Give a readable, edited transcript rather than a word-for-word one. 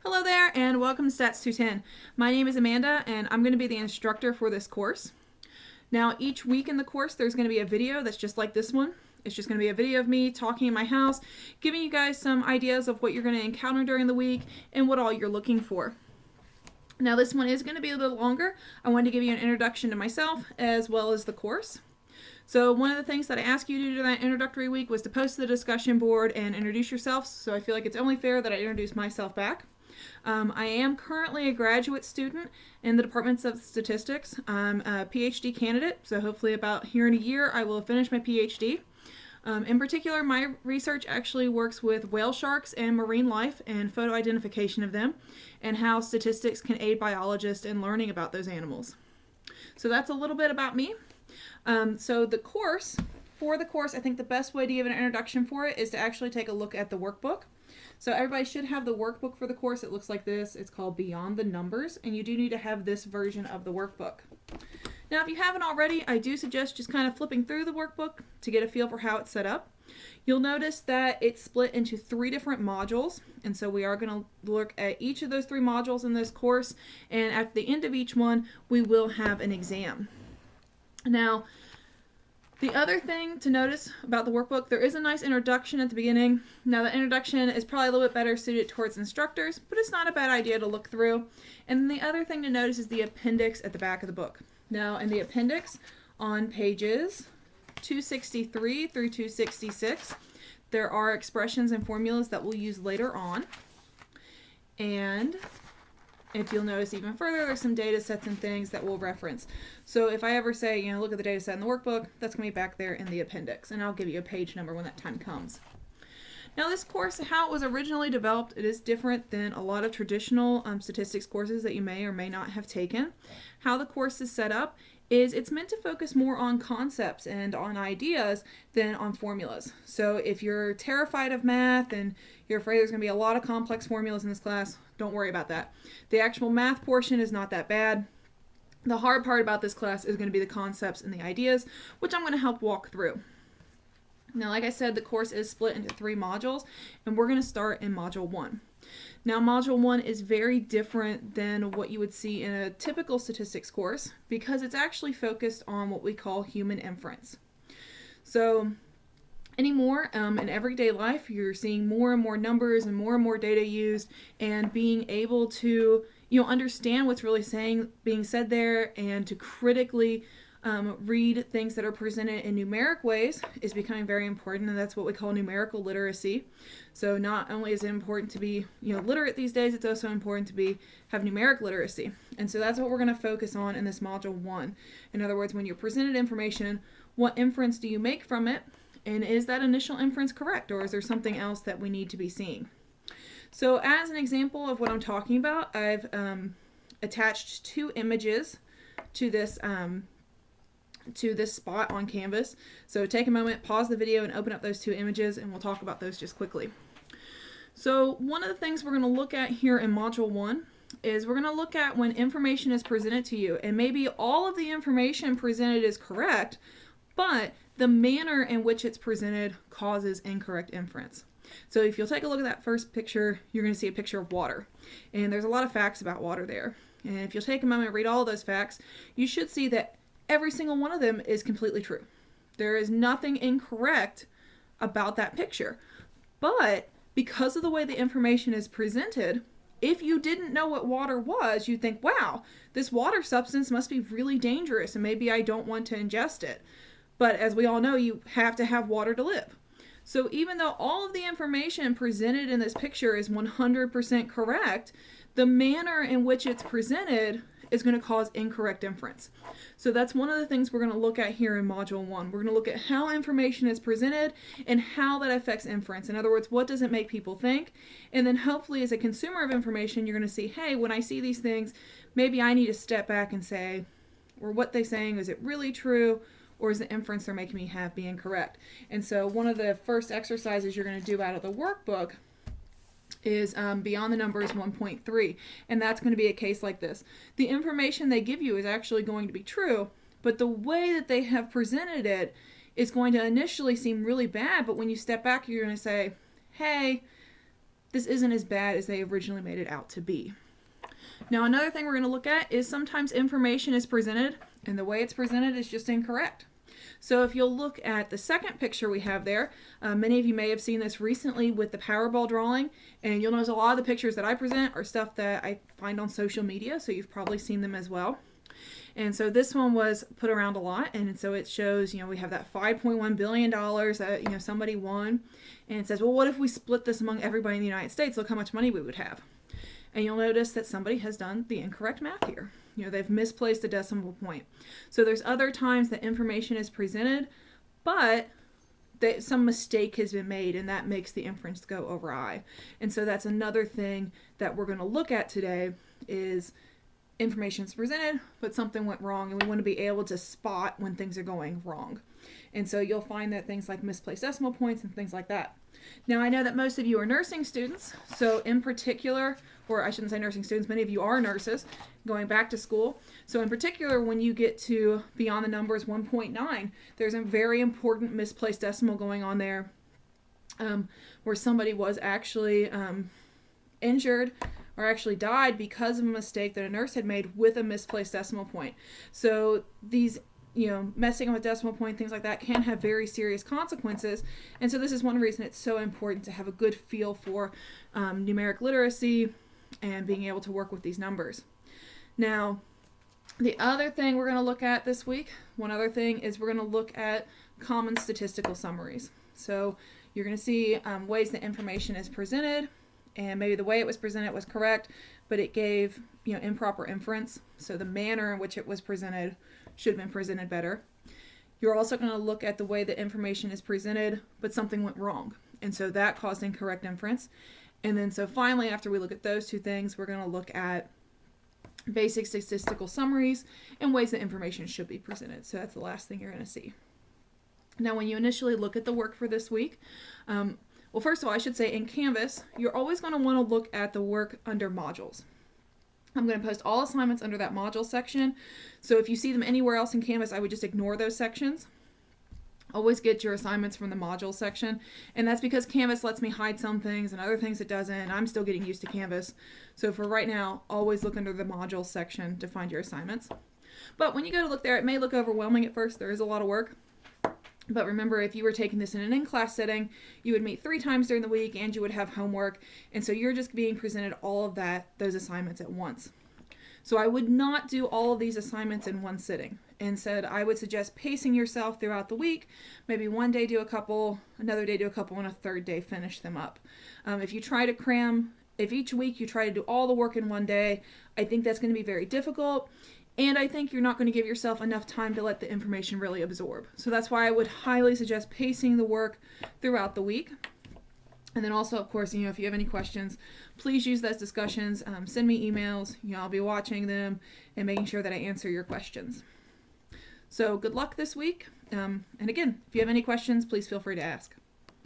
Hello there and welcome to Stats 210. My name is Amanda and I'm going to be the instructor for this course. Now each week in the course there's going to be a video that's just like this one. It's just going to be a video of me talking in my house, giving you guys some ideas of what you're going to encounter during the week and what all you're looking for. Now this one is going to be a little longer. I wanted to give you an introduction to myself as well as the course. So one of the things that I asked you to do during that introductory week was to post to the discussion board and introduce yourself. So I feel like it's only fair that I introduce myself back. I am currently a graduate student in the Department of Statistics. I'm a PhD candidate, so hopefully about here in a year I will finish my PhD. In particular, my research actually works with whale sharks and marine life and photo identification of them and how statistics can aid biologists in learning about those animals. So that's a little bit about me. For the course, I think the best way to give an introduction for it is to actually take a look at the workbook. So everybody should have the workbook for the course. It looks like this. It's called Beyond the Numbers, and you do need to have this version of the workbook. Now, if you haven't already, I do suggest just kind of flipping through the workbook to get a feel for how it's set up. You'll notice that it's split into 3 different modules, and so we are going to look at each of those 3 modules in this course, and at the end of each one, we will have an exam. Now, the other thing to notice about the workbook, there is a nice introduction at the beginning. Now, the introduction is probably a little bit better suited towards instructors, but it's not a bad idea to look through. And the other thing to notice is the appendix at the back of the book. Now, in the appendix, on pages 263 through 266, there are expressions and formulas that we'll use later on. And if you'll notice even further, there's some data sets and things that we'll reference. So if I ever say, look at the data set in the workbook, that's going to be back there in the appendix, and I'll give you a page number when that time comes. Now this course, how it was originally developed, it is different than a lot of traditional statistics courses that you may or may not have taken. How the course is set up is it's meant to focus more on concepts and on ideas than on formulas. So if you're terrified of math and you're afraid there's going to be a lot of complex formulas in this class, don't worry about that. The actual math portion is not that bad. The hard part about this class is going to be the concepts and the ideas, which I'm going to help walk through. Now, like I said, the course is split into 3 modules, and we're going to start in Module 1. Now, Module 1 is very different than what you would see in a typical statistics course because it's actually focused on what we call human inference. So, anymore, in everyday life, you're seeing more and more numbers and more data used, and being able to understand what's really being said there and to critically read things that are presented in numeric ways is becoming very important, and that's what we call numerical literacy. So not only is it important to be literate these days, it's also important to have numeric literacy. And so that's what we're going to focus on in this Module 1. In other words, when you're presented information, what inference do you make from it? And is that initial inference correct, or is there something else that we need to be seeing? So as an example of what I'm talking about, I've attached 2 images to this spot on Canvas. So take a moment, pause the video, and open up those 2 images, and we'll talk about those just quickly. So one of the things we're going to look at here in Module 1 is we're going to look at when information is presented to you, and maybe all of the information presented is correct, but the manner in which it's presented causes incorrect inference. So if you'll take a look at that first picture, you're going to see a picture of water. And there's a lot of facts about water there. And if you'll take a moment and read all of those facts, you should see that every single one of them is completely true. There is nothing incorrect about that picture. But because of the way the information is presented, if you didn't know what water was, you'd think, wow, this water substance must be really dangerous and maybe I don't want to ingest it. But as we all know, you have to have water to live. So even though all of the information presented in this picture is 100% correct, the manner in which it's presented is going to cause incorrect inference. So that's one of the things we're going to look at here in Module 1. We're going to look at how information is presented and how that affects inference. In other words, what does it make people think? And then hopefully as a consumer of information, you're going to see, hey, when I see these things, maybe I need to step back and say, or what they're saying, is it really true? Or is the inference they're making me have be incorrect? And so one of the first exercises you're going to do out of the workbook is Beyond the Numbers 1.3, and that's going to be a case like this. The information they give you is actually going to be true, but the way that they have presented it is going to initially seem really bad, but when you step back, you're going to say, hey, this isn't as bad as they originally made it out to be. Now, another thing we're going to look at is sometimes information is presented and the way it's presented is just incorrect. So if you'll look at the second picture we have there, many of you may have seen this recently with the Powerball drawing, and you'll notice a lot of the pictures that I present are stuff that I find on social media, so you've probably seen them as well. And so this one was put around a lot, and so it shows, we have that $5.1 billion that, somebody won, and it says, well, what if we split this among everybody in the United States? Look how much money we would have. And you'll notice that somebody has done the incorrect math here. They've misplaced a decimal point. So there's other times that information is presented, but some mistake has been made, and that makes the inference go awry. And so that's another thing that we're going to look at today is information is presented, but something went wrong, and we want to be able to spot when things are going wrong. And so you'll find that things like misplaced decimal points and things like that. Now, I know that most of you are nursing students, so in particular, or I shouldn't say nursing students, many of you are nurses going back to school. So in particular, when you get to beyond the numbers 1.9, there's a very important misplaced decimal going on there where somebody was actually injured or actually died because of a mistake that a nurse had made with a misplaced decimal point. So these messing with decimal point, things like that can have very serious consequences. And so this is one reason it's so important to have a good feel for numeric literacy and being able to work with these numbers. Now, the other thing we're going to look at this week, one other thing is we're going to look at common statistical summaries. So you're going to see ways that information is presented, and maybe the way it was presented was correct, but it gave improper inference. So the manner in which it was presented should have been presented better. You're also going to look at the way that information is presented, but something went wrong, and so that caused incorrect inference. And then so finally, after we look at those two things, we're going to look at basic statistical summaries and ways that information should be presented. So that's the last thing you're going to see. Now, when you initially look at the work for this week, well, first of all, I should say in Canvas, you're always going to want to look at the work under modules. I'm going to post all assignments under that module section. So if you see them anywhere else in Canvas, I would just ignore those sections. Always get your assignments from the module section. And that's because Canvas lets me hide some things and other things it doesn't. I'm still getting used to Canvas. So for right now, always look under the module section to find your assignments. But when you go to look there, it may look overwhelming at first. There is a lot of work. But remember, if you were taking this in an in-class setting, you would meet 3 times during the week and you would have homework. And so you're just being presented all of those assignments at once. So I would not do all of these assignments in one sitting. Instead, I would suggest pacing yourself throughout the week. Maybe one day do a couple, another day do a couple, and a third day finish them up. If you try to cram, if each week you try to do all the work in one day, I think that's going to be very difficult. And I think you're not going to give yourself enough time to let the information really absorb. So that's why I would highly suggest pacing the work throughout the week. And then also, of course, if you have any questions, please use those discussions. Send me emails. I'll be watching them and making sure that I answer your questions. So good luck this week. And again, if you have any questions, please feel free to ask.